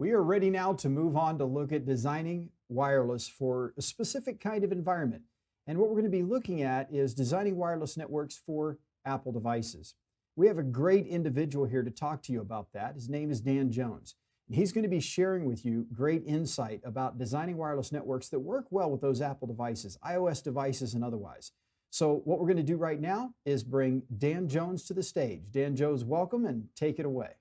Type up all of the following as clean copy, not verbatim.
We are ready now to move on to look at designing wireless for a specific kind of environment. And what we're going to be looking at is designing wireless networks for Apple devices. We have a great individual here to talk to you about that. His name is Dan Jones. And he's going to be sharing with you great insight about designing wireless networks that work well with those Apple devices, iOS devices and otherwise. So what we're going to do right now is bring Dan Jones to the stage. Dan Jones, welcome and take it away.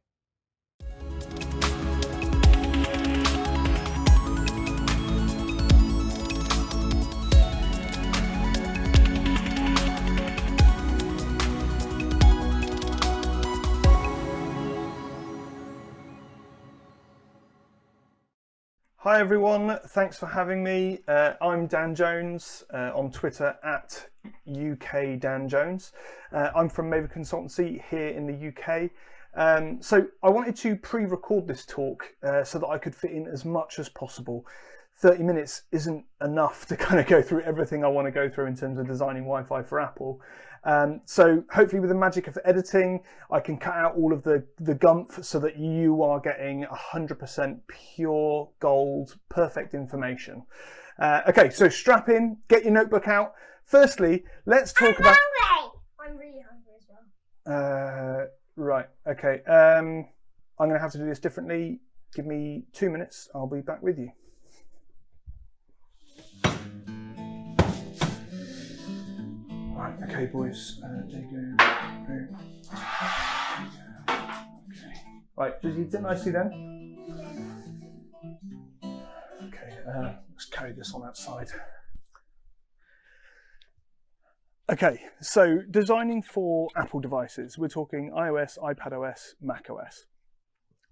Hi everyone, thanks for having me. I'm Dan Jones on Twitter at UK Dan Jones. I'm from Maven Consultancy here in the UK. So I wanted to pre-record this talk so that I could fit in as much as possible. 30 minutes isn't enough to kind of go through everything I want to go through in terms of designing Wi-Fi for Apple. So hopefully with the magic of editing, I can cut out all of the gumph so that you are getting 100% pure gold, perfect information. Okay, so strap in, get your notebook out. Firstly, let's talk about... I'm really hungry as well. Right, okay. I'm going to have to do this differently. Give me 2 minutes, I'll be back with you. Right, okay boys, there you go. Okay. Right, does you sit nicely then? Okay, let's carry this on outside. Okay, so designing for Apple devices, we're talking iOS, iPadOS, macOS.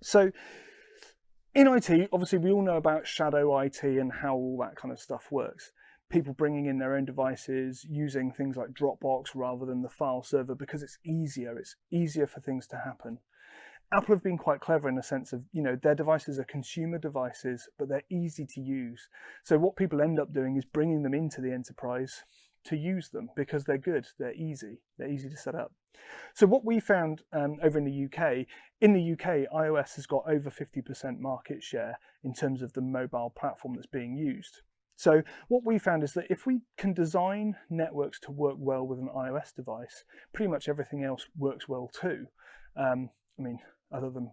So in IT, obviously we all know about shadow IT and how all that kind of stuff works. People bringing in their own devices, using things like Dropbox rather than the file server because it's easier for things to happen. Apple have been quite clever in the sense of, you know, their devices are consumer devices, but they're easy to use. So what people end up doing is bringing them into the enterprise to use them because they're good, they're easy to set up. So what we found over in the UK, iOS has got over 50% market share in terms of the mobile platform that's being used. So what we found is that if we can design networks to work well with an iOS device, pretty much everything else works well too. I mean, other than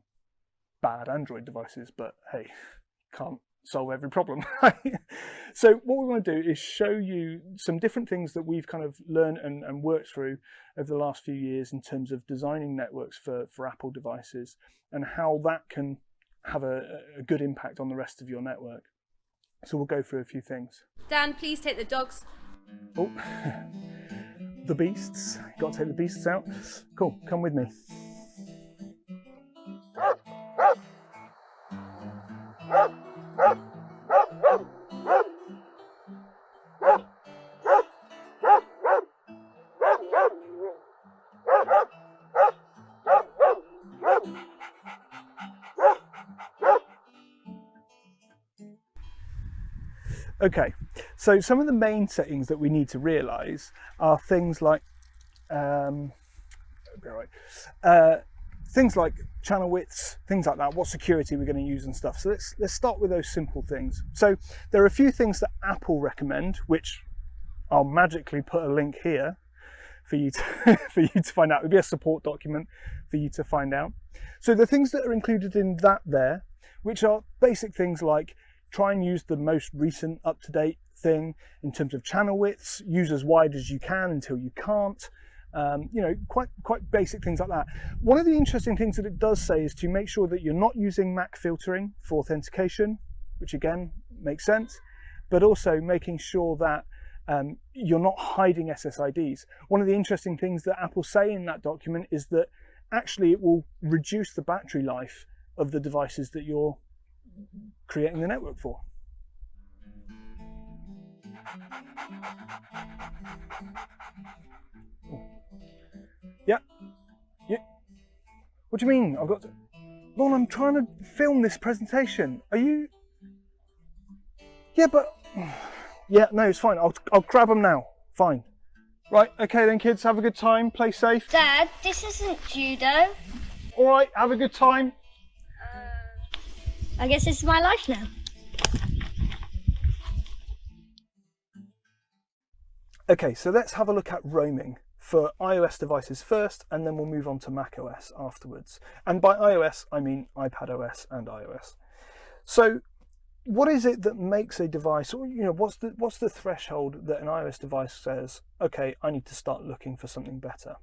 bad Android devices, but hey, can't solve every problem. So what we want to do is show you some different things that we've kind of learned and worked through over the last few years in terms of designing networks for Apple devices and how that can have a good impact on the rest of your network. So we'll go through a few things. Dan, please take the dogs. Oh, the beasts. Got to take the beasts out. Cool, come with me. Okay, so some of the main settings that we need to realise are things like things like channel widths, things like that, what security we're going to use and stuff. So let's start with those simple things. So there are a few things that Apple recommend, which I'll magically put a link here for you to for you to find out. It'll be a support document for you to find out. So the things that are included in that there, which are basic things like try and use the most recent up-to-date thing in terms of channel widths, use as wide as you can until you can't, you know, quite basic things like that. One of the interesting things that it does say is to make sure that you're not using MAC filtering for authentication, which again makes sense, but also making sure that you're not hiding SSIDs. One of the interesting things that Apple say in that document is that actually it will reduce the battery life of the devices that you're creating the network for. Oh. Yeah. What do you mean? I've got to... Ron, I'm trying to film this presentation. Are you... Yeah, but... Yeah, no, it's fine. I'll grab them now. Fine. Right, okay then kids, have a good time. Play safe. Dad, this isn't judo. All right, have a good time. I guess this is my life now. Okay, so let's have a look at roaming for iOS devices first, and then we'll move on to macOS afterwards. And by iOS, I mean iPadOS and iOS. So what is it that makes a device, or what's the threshold that an iOS device says, okay, I need to start looking for something better?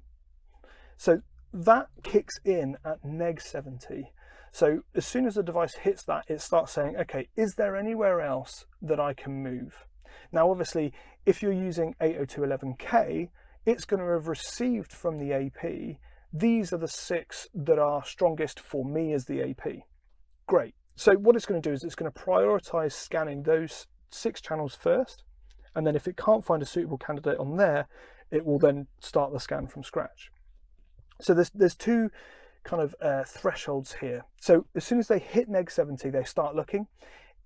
So that kicks in at neg 70. So as soon as the device hits that, it starts saying, okay, is there anywhere else that I can move? Now, obviously, if you're using 802.11k, it's going to have received from the AP, these are the 6 that are strongest for me as the AP. Great. So what it's going to do is it's going to prioritize scanning those 6 channels first, and then if it can't find a suitable candidate on there, it will then start the scan from scratch. So there's 2 kind of thresholds here. So as soon as they hit neg 70, they start looking.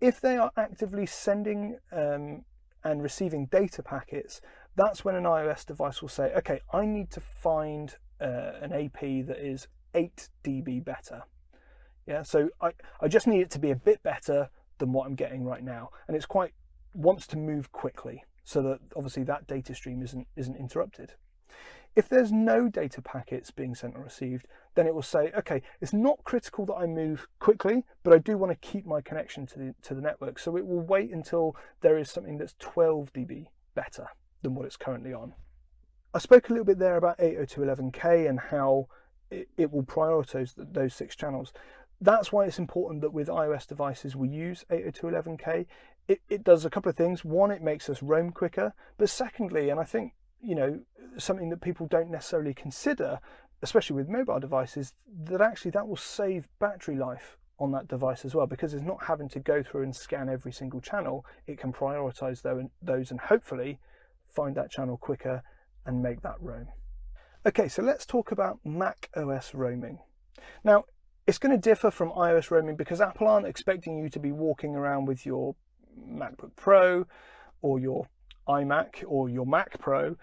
If they are actively sending and receiving data packets, that's when an iOS device will say, okay, I need to find an AP that is 8 dB better. Yeah, so I just need it to be a bit better than what I'm getting right now. And it's wants to move quickly so that obviously that data stream isn't interrupted. If there's no data packets being sent or received, then it will say, okay, it's not critical that I move quickly, but I do want to keep my connection to the network. So it will wait until there is something that's 12 dB better than what it's currently on. I spoke a little bit there about 802.11k and how it will prioritize those 6 channels. That's why it's important that with iOS devices we use 802.11k. It does a couple of things. One, it makes us roam quicker, but secondly, and I think something that people don't necessarily consider, especially with mobile devices, that actually that will save battery life on that device as well, because it's not having to go through and scan every single channel. It can prioritize those and hopefully find that channel quicker and make that roam. Okay, so let's talk about macOS roaming. Now, it's going to differ from iOS roaming because Apple aren't expecting you to be walking around with your MacBook Pro or your iMac or your Mac Pro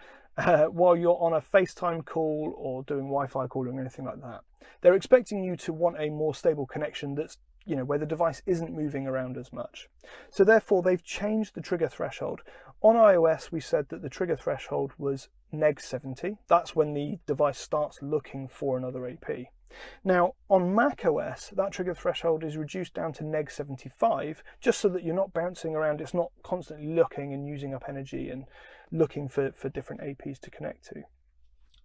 while you're on a FaceTime call or doing Wi-Fi calling or anything like that. They're expecting you to want a more stable connection that's, where the device isn't moving around as much. So therefore, they've changed the trigger threshold. On iOS, we said that the trigger threshold was neg 70. That's when the device starts looking for another AP. Now, on macOS, that trigger threshold is reduced down to neg 75, just so that you're not bouncing around. It's not constantly looking and using up energy and looking for different APs to connect to.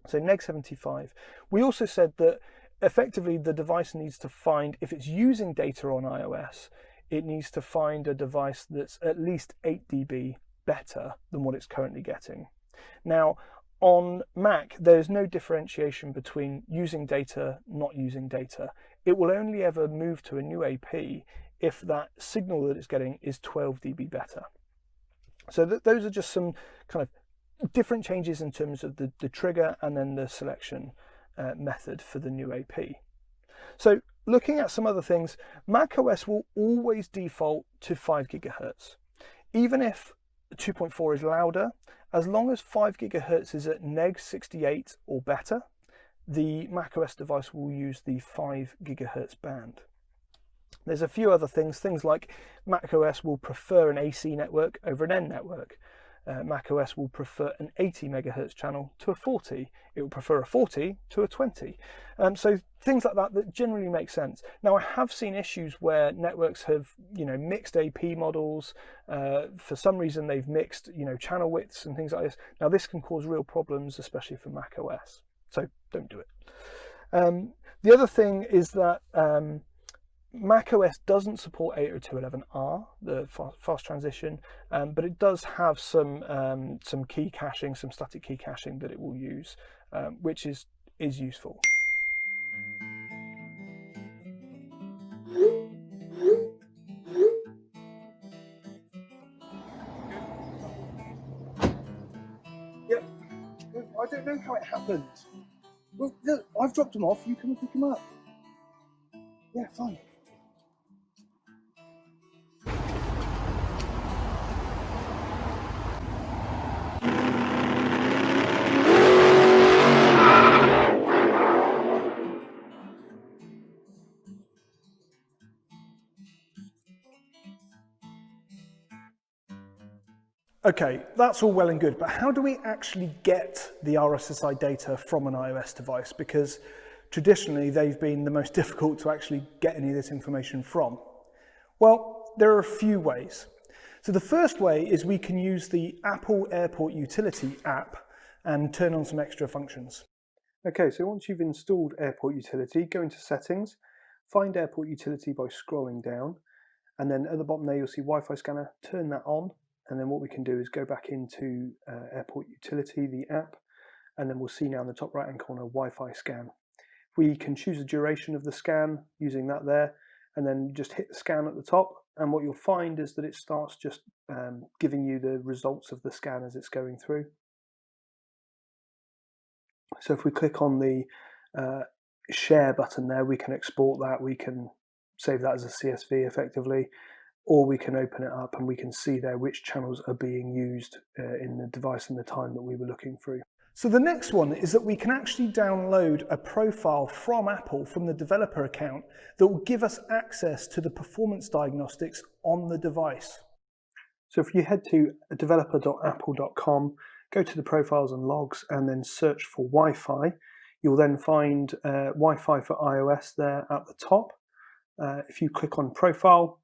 So neg 75. We also said that effectively the device needs to find, if it's using data on iOS, it needs to find a device that's at least 8 dB better than what it's currently getting. Now, on Mac, there's no differentiation between using data, not using data. It will only ever move to a new AP if that signal that it's getting is 12 dB better. So those are just some kind of different changes in terms of the trigger and then the selection method for the new AP. So looking at some other things, macOS will always default to 5 GHz. Even if 2.4 is louder, as long as 5 GHz is at neg 68 or better, the macOS device will use the 5 GHz band. There's a few other things like macOS will prefer an AC network over an N network. macOS will prefer an 80 MHz channel to a 40. It will prefer a 40 to a 20. So things like that generally make sense. Now, I have seen issues where networks have, mixed AP models. For some reason, they've mixed, channel widths and things like this. Now, this can cause real problems, especially for macOS. So don't do it. The other thing is that macOS doesn't support 802.11r, the fast transition, but it does have some key caching, some static key caching that it will use, which is useful. Yep, I don't know how it happened. Well, look, I've dropped them off. You come and pick them up. Yeah, fine. Okay, that's all well and good, but how do we actually get the RSSI data from an iOS device? Because traditionally they've been the most difficult to actually get any of this information from. Well, there are a few ways. So the first way is we can use the Apple Airport Utility app and turn on some extra functions. Okay, so once you've installed Airport Utility, go into Settings, find Airport Utility by scrolling down, and then at the bottom there you'll see Wi-Fi scanner, turn that on, and then what we can do is go back into Airport Utility, the app, and then we'll see now in the top right hand corner Wi-Fi scan. We can choose the duration of the scan using that there, and then just hit the scan at the top, and what you'll find is that it starts just giving you the results of the scan as it's going through. So if we click on the share button there, we can export that, we can save that as a CSV effectively, or we can open it up and we can see there which channels are being used in the device and the time that we were looking through. So the next one is that we can actually download a profile from Apple, from the developer account, that will give us access to the performance diagnostics on the device. So if you head to developer.apple.com, go to the profiles and logs and then search for Wi-Fi, you'll then find Wi-Fi for iOS there at the top. If you click on profile,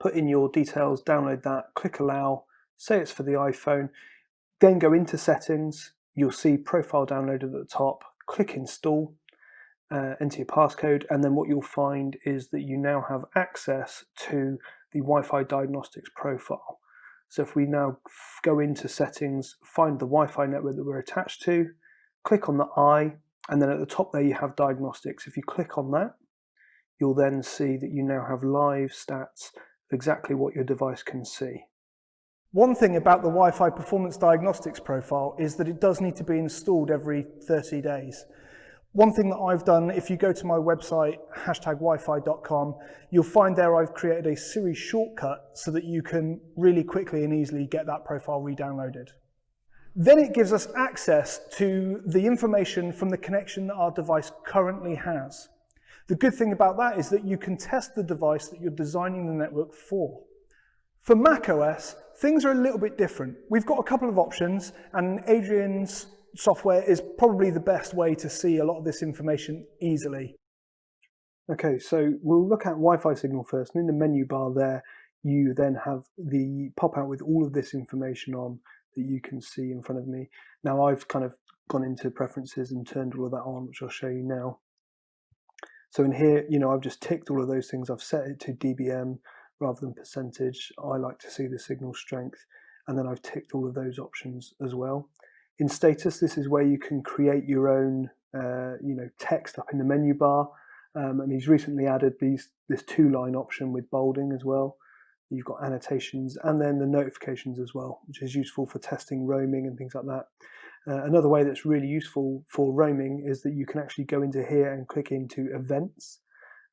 put in your details, download that, click allow, say it's for the iPhone, then go into settings, you'll see profile downloaded at the top, click install, enter your passcode, and then what you'll find is that you now have access to the Wi-Fi diagnostics profile. So if we now go into settings, find the Wi-Fi network that we're attached to, click on the eye, and then at the top there you have diagnostics. If you click on that, you'll then see that you now have live stats of exactly what your device can see. One thing about the Wi-Fi performance diagnostics profile is that it does need to be installed every 30 days. One thing that I've done, if you go to my website, #wifi.com, you'll find there I've created a Siri shortcut so that you can really quickly and easily get that profile re-downloaded. Then it gives us access to the information from the connection that our device currently has. The good thing about that is that you can test the device that you're designing the network for. For macOS, things are a little bit different. We've got a couple of options, and Adrian's software is probably the best way to see a lot of this information easily. Okay, so we'll look at Wi-Fi Signal first, and in the menu bar there, you then have the pop-out with all of this information on that you can see in front of me. Now I've kind of gone into preferences and turned all of that on, which I'll show you now. So in here, I've just ticked all of those things. I've set it to dBm rather than percentage. I like to see the signal strength, and then I've ticked all of those options as well. In status, this is where you can create your own, text up in the menu bar. And he's recently added this two-line option with bolding as well. You've got annotations and then the notifications as well, which is useful for testing roaming and things like that. Another way that's really useful for roaming is that you can actually go into here and click into events,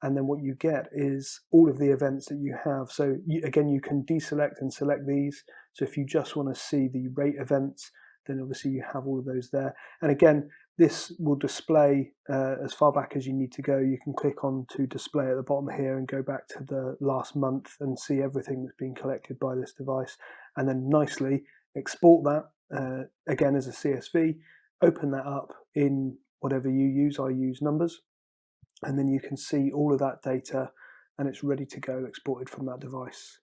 and then what you get is all of the events that you have. So again, you can deselect and select these. So if you just want to see the rate events, then obviously you have all of those there. And again, this will display as far back as you need to go. You can click on to display at the bottom here and go back to the last month and see everything that's been collected by this device, and then nicely export that again as a CSV, open that up in whatever you use. I use Numbers, and then you can see all of that data and it's ready to go, exported from that device.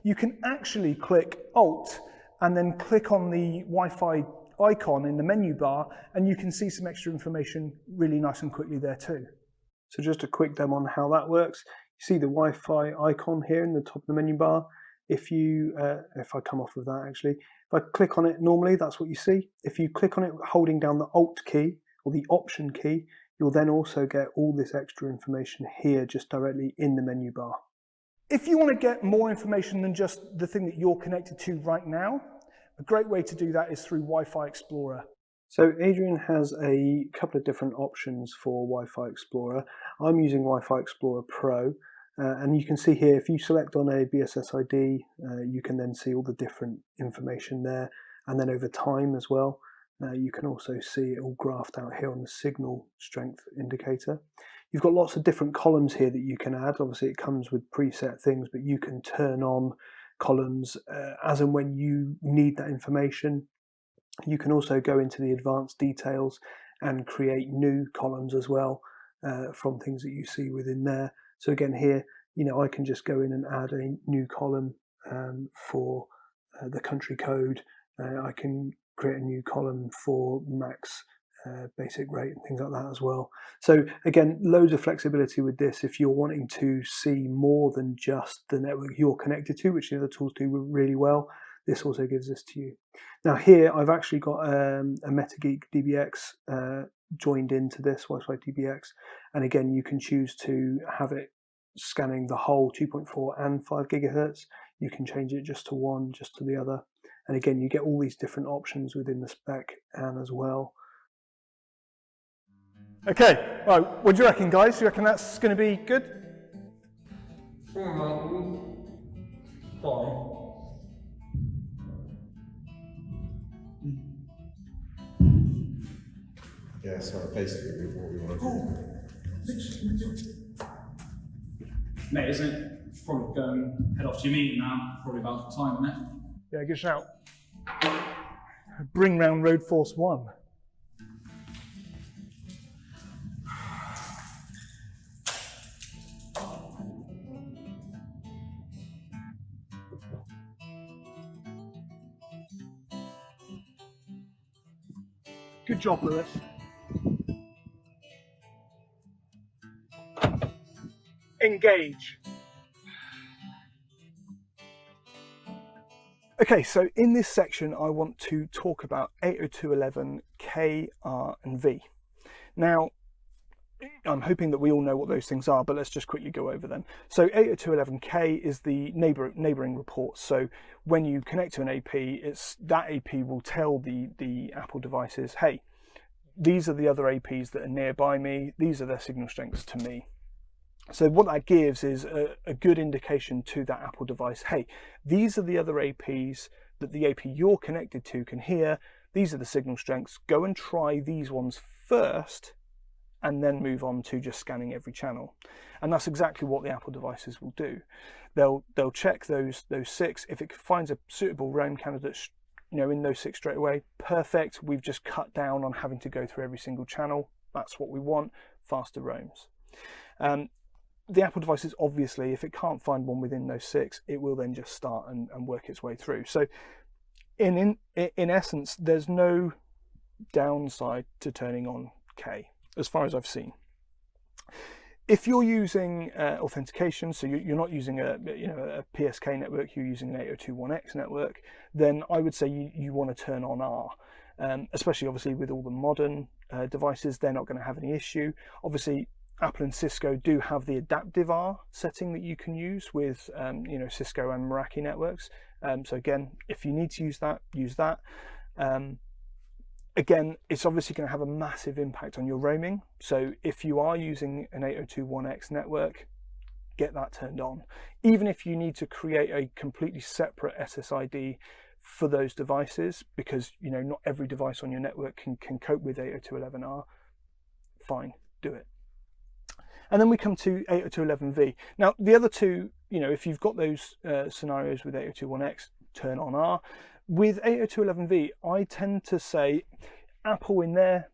You can actually click Alt and then click on the Wi-Fi icon in the menu bar, and you can see some extra information really nice and quickly there too. So just a quick demo on how that works. You see the Wi-Fi icon here in the top of the menu bar. If I come off of that actually, if I click on it normally, that's what you see. If you click on it holding down the Alt key or the Option key, you'll then also get all this extra information here just directly in the menu bar. If you want to get more information than just the thing that you're connected to right now, a great way to do that is through Wi-Fi Explorer. So Adrian has a couple of different options for Wi-Fi Explorer. I'm using Wi-Fi Explorer Pro, and you can see here if you select on a BSSID, you can then see all the different information there, and then over time as well. You can also see it all graphed out here on the signal strength indicator. You've got lots of different columns here that you can add. Obviously it comes with preset things, but you can turn on columns as and when you need that information. You can also go into the advanced details and create new columns as well from things that you see within there. So again here, I can just go in and add a new column for the country code. I can create a new column for max basic rate and things like that as well. So again, loads of flexibility with this if you're wanting to see more than just the network you're connected to, which the other tools do really well. This also gives this to you. Now here I've actually got a MetaGeek DBX joined into this Wi-Fi DBX, and again you can choose to have it scanning the whole 2.4 and 5 gigahertz. You can change it just to one, just to the other, and again you get all these different options within the spec and as well. Okay, right, what do you reckon, guys? Do you reckon that's going to be good? Yeah, so basically what we want to do. Mate, isn't it? Probably go and head off to your meeting now. Probably about time, isn't it? Yeah, good shout. Bring round Road Force 1. Good job, Lewis. Engage. Okay, so in this section, I want to talk about 802.11K, R, and V. Now, I'm hoping that we all know what those things are, but let's just quickly go over them. So 802.11K is the neighboring report. So when you connect to an AP, that AP will tell the Apple devices, hey, these are the other APs that are nearby me. These are their signal strengths to me. So what that gives is a good indication to that Apple device, hey, these are the other APs that the AP you're connected to can hear. These are the signal strengths. Go and try these ones first, and then move on to just scanning every channel. And that's exactly what the Apple devices will do. They'll check those 6. If it finds a suitable roam candidate in those 6 straight away, perfect. We've just cut down on having to go through every single channel. That's what we want, faster roams. The Apple devices, obviously, if it can't find one within those 6, it will then just start and work its way through. So in essence, there's no downside to turning on K, as far as I've seen. If you're using authentication, so you're not using a PSK network, you're using an 802.1x network, then I would say you want to turn on R. Especially obviously with all the modern devices, they're not going to have any issue. Obviously, Apple and Cisco do have the adaptive R setting that you can use with Cisco and Meraki networks. So again, if you need to use that. Again, it's obviously going to have a massive impact on your roaming. So if you are using an 802.1x network, get that turned on. Even if you need to create a completely separate SSID for those devices, because not every device on your network can cope with 802.11r, fine, do it. And then we come to 802.11v. Now, the other two, if you've got those scenarios with 802.1x, turn on R. With 802.11v, I tend to say Apple in their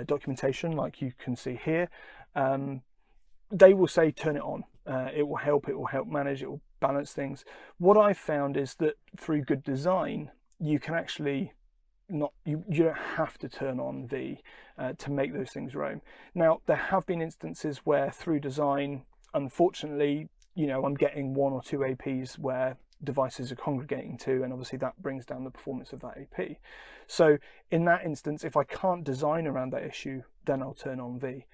documentation, like you can see here, they will say turn it on. It will help manage, it will balance things. What I've found is that through good design, you can actually you don't have to turn on V to make those things roam. Now, there have been instances where through design, unfortunately, I'm getting 1 or 2 APs where devices are congregating to, and obviously that brings down the performance of that AP. So in that instance, if I can't design around that issue, then I'll turn on V.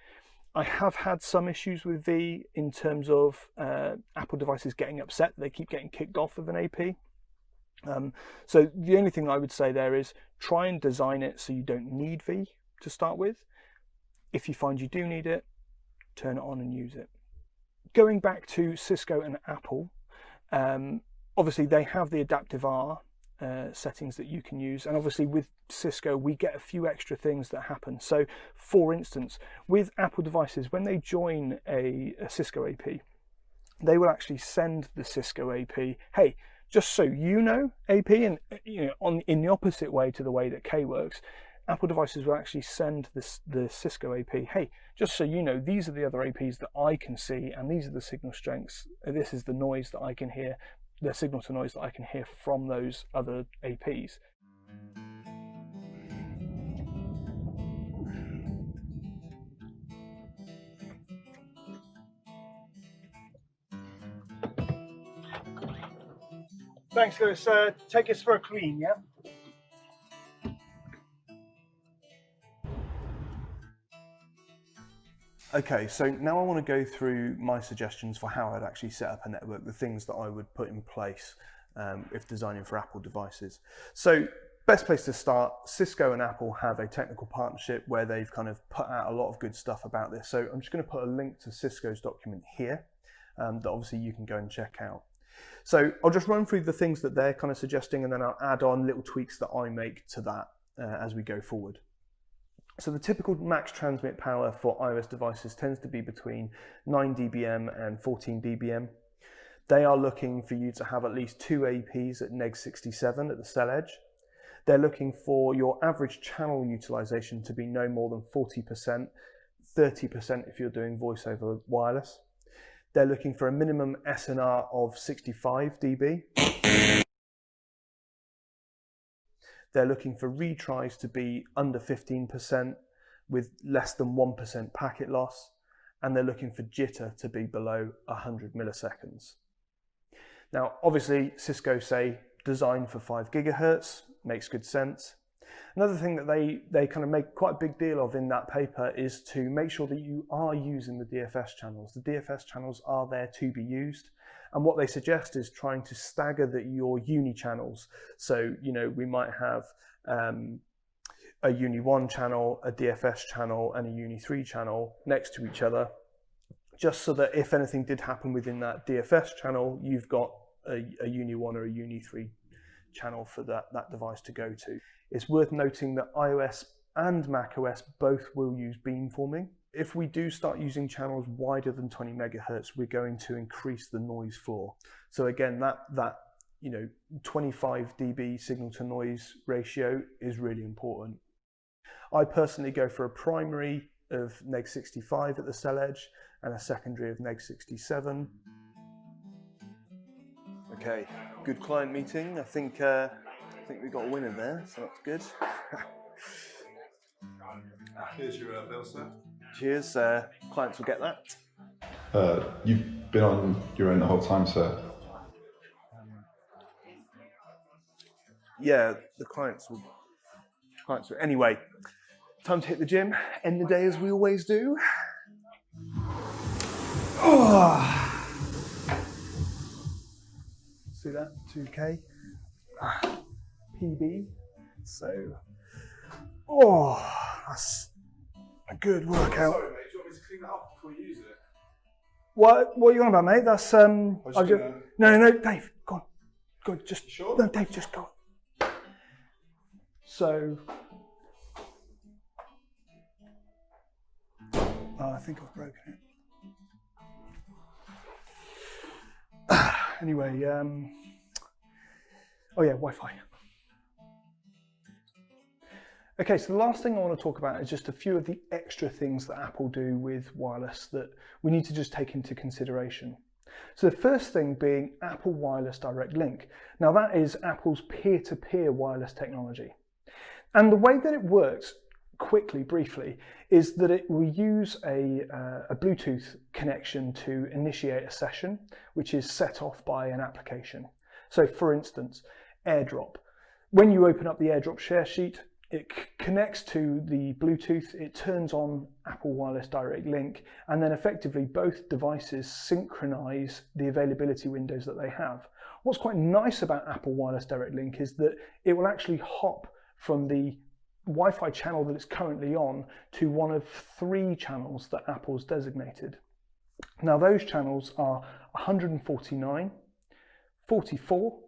I have had some issues with V in terms of Apple devices getting upset. They keep getting kicked off of an AP. So the only thing I would say there is try and design it so you don't need V to start with. If you find you do need it, turn it on and use it. Going back to Cisco and Apple, obviously they have the adaptive R settings that you can use, and obviously with Cisco we get a few extra things that happen. So for instance, with Apple devices, when they join a Cisco AP, they will actually send the Cisco AP, hey, just so you know, AP, and in the opposite way to the way that K works, Apple devices will actually send the Cisco AP, hey, just so you know, these are the other APs that I can see, and these are the signal strengths, this is the noise that I can hear, the signal to noise that I can hear from those other APs. Thanks, Lewis. Take us for a clean, yeah? Okay, so now I want to go through my suggestions for how I'd actually set up a network, the things that I would put in place if designing for Apple devices. So, best place to start, Cisco and Apple have a technical partnership where they've kind of put out a lot of good stuff about this. So I'm just going to put a link to Cisco's document here that obviously you can go and check out. So I'll just run through the things that they're kind of suggesting, and then I'll add on little tweaks that I make to that as we go forward. So the typical max transmit power for iOS devices tends to be between 9 dBm and 14 dBm. They are looking for you to have at least 2 APs at neg 67 at the cell edge. They're looking for your average channel utilization to be no more than 40%, 30% if you're doing voice over wireless. They're looking for a minimum SNR of 65 dB. They're looking for retries to be under 15% with less than 1% packet loss. And they're looking for jitter to be below 100 milliseconds. Now, obviously, Cisco say designed for 5 gigahertz, makes good sense. Another thing that they kind of make quite a big deal of in that paper is to make sure that you are using the DFS channels. The DFS channels are there to be used. And what they suggest is trying to stagger your uni channels. So, we might have a Uni 1 channel, a DFS channel, and a Uni 3 channel next to each other, just so that if anything did happen within that DFS channel, you've got a Uni 1 or a Uni 3 channel for that device to go to. It's worth noting that iOS and macOS both will use beamforming. If we do start using channels wider than 20 megahertz, we're going to increase the noise floor. So again, that 25 dB signal to noise ratio is really important. I personally go for a primary of neg 65 at the cell edge and a secondary of neg 67. Okay, good client meeting. I think we got a winner there, so that's good. Here's your bill, sir. Cheers. Clients will get that. You've been on your own the whole time, sir. Yeah, the clients will. Anyway, time to hit the gym. End the day as we always do. Oh. See that? 2K. PB. So, that's a good workout. Sorry, mate. Do you want me to clean that up before you use it? What are you on about, mate? That's No, Dave. Go on. Just sure? No, Dave. Just go on. So, I think I've broken it. Anyway, Wi-Fi. Okay, so the last thing I want to talk about is just a few of the extra things that Apple do with wireless that we need to just take into consideration. So the first thing being Apple Wireless Direct Link. Now that is Apple's peer-to-peer wireless technology. And the way that it works, briefly, is that it will use a Bluetooth connection to initiate a session, which is set off by an application. So for instance, AirDrop. When you open up the AirDrop share sheet, it connects to the Bluetooth, it turns on Apple Wireless Direct Link, and then effectively both devices synchronize the availability windows that they have. What's quite nice about Apple Wireless Direct Link is that it will actually hop from the Wi-Fi channel that it's currently on to one of 3 channels that Apple's designated. Now those channels are 149, 44,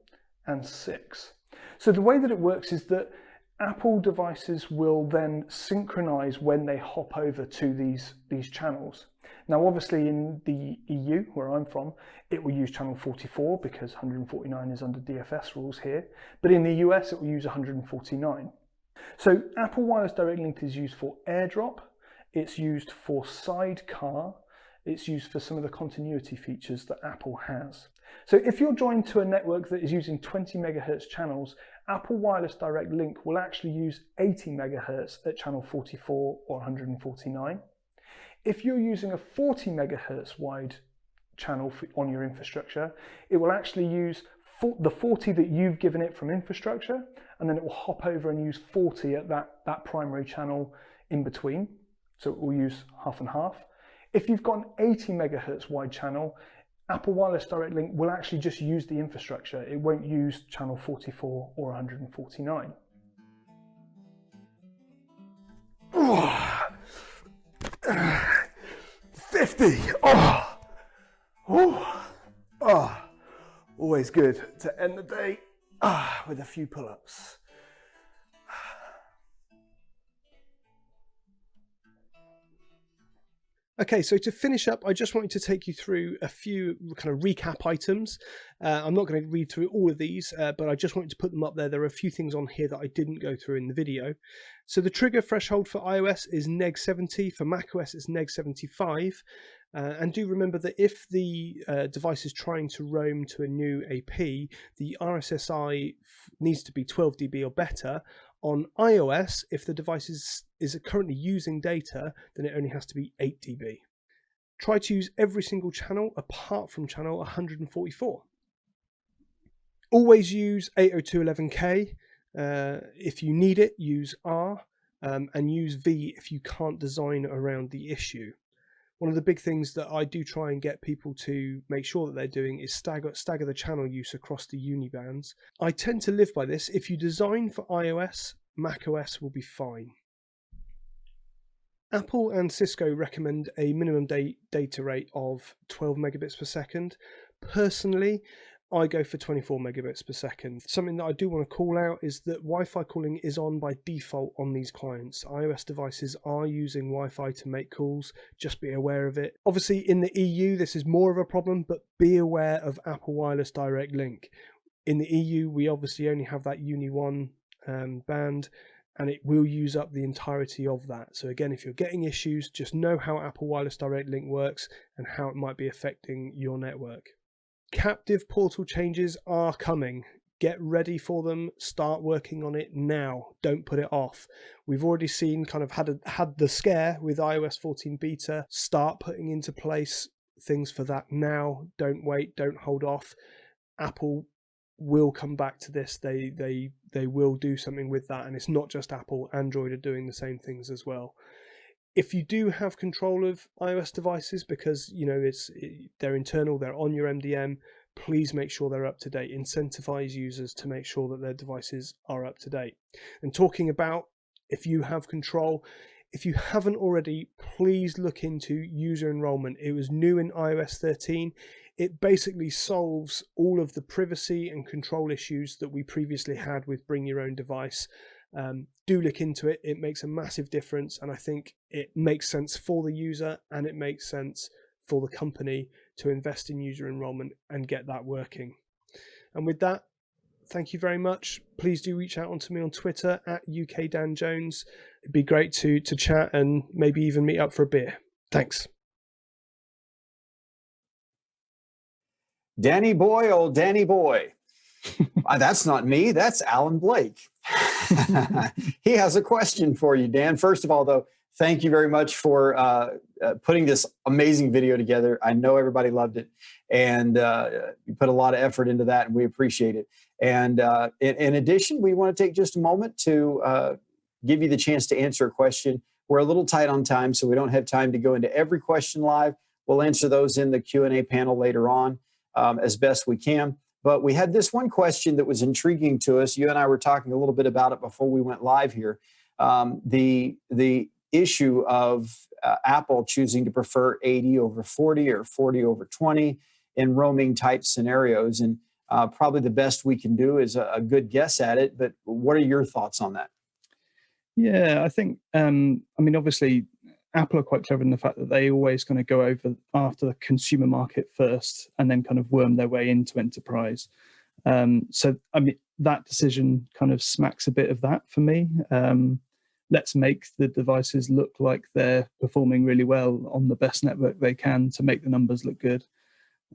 and 6. So the way that it works is that Apple devices will then synchronize when they hop over to these channels. Now, obviously in the EU, where I'm from, it will use channel 44 because 149 is under DFS rules here. But in the US, it will use 149. So Apple Wireless Direct Link is used for AirDrop, it's used for Sidecar, it's used for some of the continuity features that Apple has. So if you're joined to a network that is using 20 megahertz channels, Apple Wireless Direct Link will actually use 80 megahertz at channel 44 or 149. If you're using a 40 megahertz wide channel on your infrastructure, it will actually use the 40 that you've given it from infrastructure, and then it will hop over and use 40 at that primary channel in between. So it will use half and half. If you've got an 80 megahertz wide channel, Apple Wireless Direct Link will actually just use the infrastructure. It won't use channel 44 or 149. 50. Always good to end the day with a few pull-ups. Okay, so to finish up, I just wanted to take you through a few kind of recap items. I'm not going to read through all of these, but I just wanted to put them up there. There are a few things on here that I didn't go through in the video. So the trigger threshold for iOS is neg 70, for macOS it's neg 75. And do remember that if the device is trying to roam to a new AP, the RSSI needs to be 12 dB or better. On iOS, if the device is currently using data, then it only has to be 8 dB. Try to use every single channel apart from channel 144. Always use 802.11k. If you need it, use R, and use V if you can't design around the issue. One of the big things that I do try and get people to make sure that they're doing is stagger the channel use across the unibands. I tend to live by this. If you design for iOS, macOS will be fine. Apple and Cisco recommend a minimum data rate of 12 megabits per second. Personally, I go for 24 megabits per second. Something that I do want to call out is that Wi-Fi calling is on by default on these clients. iOS devices are using Wi-Fi to make calls, just be aware of it. Obviously in the EU this is more of a problem, but be aware of Apple Wireless Direct Link. In the EU we obviously only have that Uni 1 band, and it will use up the entirety of that. So again, if you're getting issues, just know how Apple Wireless Direct Link works and how it might be affecting your network. Captive portal changes are coming. Get ready for them. Start working on it now. Don't put it off. We've already seen had the scare with iOS 14 beta. Start putting into place things for that now. Don't wait. Don't hold off. Apple will come back to this. They will do something with that, and it's not just Apple. Android are doing the same things as well. If you do have control of iOS devices, because they're internal, they're on your MDM, please make sure they're up to date. Incentivize users to make sure that their devices are up to date. And talking about if you have control, if you haven't already, please look into user enrollment. It was new in iOS 13. It basically solves all of the privacy and control issues that we previously had with bring your own device. Do look into it. It makes a massive difference, and I think it makes sense for the user and it makes sense for the company to invest in user enrollment and get that working. And with that, thank you very much. Please do reach out to me on Twitter at UKDanJones. It'd be great to chat and maybe even meet up for a beer. Thanks. Danny boy, old Danny boy. That's not me, that's Alan Blake. He has a question for you, Dan. First of all, though, thank you very much for putting this amazing video together. I know everybody loved it, and you put a lot of effort into that, and we appreciate it. And in addition, we want to take just a moment to give you the chance to answer a question. We're a little tight on time, so we don't have time to go into every question live. We'll answer those in the Q&A panel later on as best we can. But we had this one question that was intriguing to us. You and I were talking a little bit about it before we went live here. The issue of Apple choosing to prefer 80 over 40 or 40 over 20 in roaming type scenarios. And probably the best we can do is a good guess at it. But what are your thoughts on that? Yeah, I think, I mean, obviously, Apple are quite clever in the fact that they always kind of go over after the consumer market first and then kind of worm their way into enterprise. So, I mean, that decision kind of smacks a bit of that for me. Let's make the devices look like they're performing really well on the best network they can to make the numbers look good.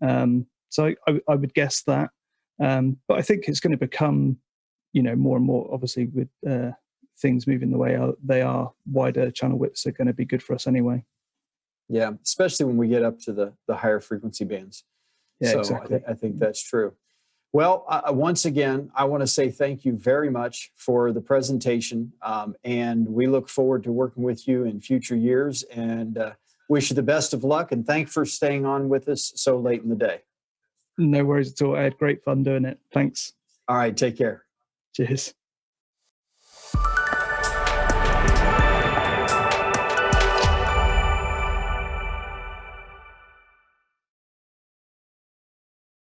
So I would guess that. But I think it's going to become, more and more, obviously, with things moving the way they are, wider channel widths are going to be good for us anyway. Yeah, especially when we get up to the higher frequency bands. Yeah, so exactly. I think that's true. Well, once again, I want to say thank you very much for the presentation, and we look forward to working with you in future years, and wish you the best of luck, and thanks for staying on with us so late in the day. No worries at all. I had great fun doing it. Thanks. All right, take care. Cheers.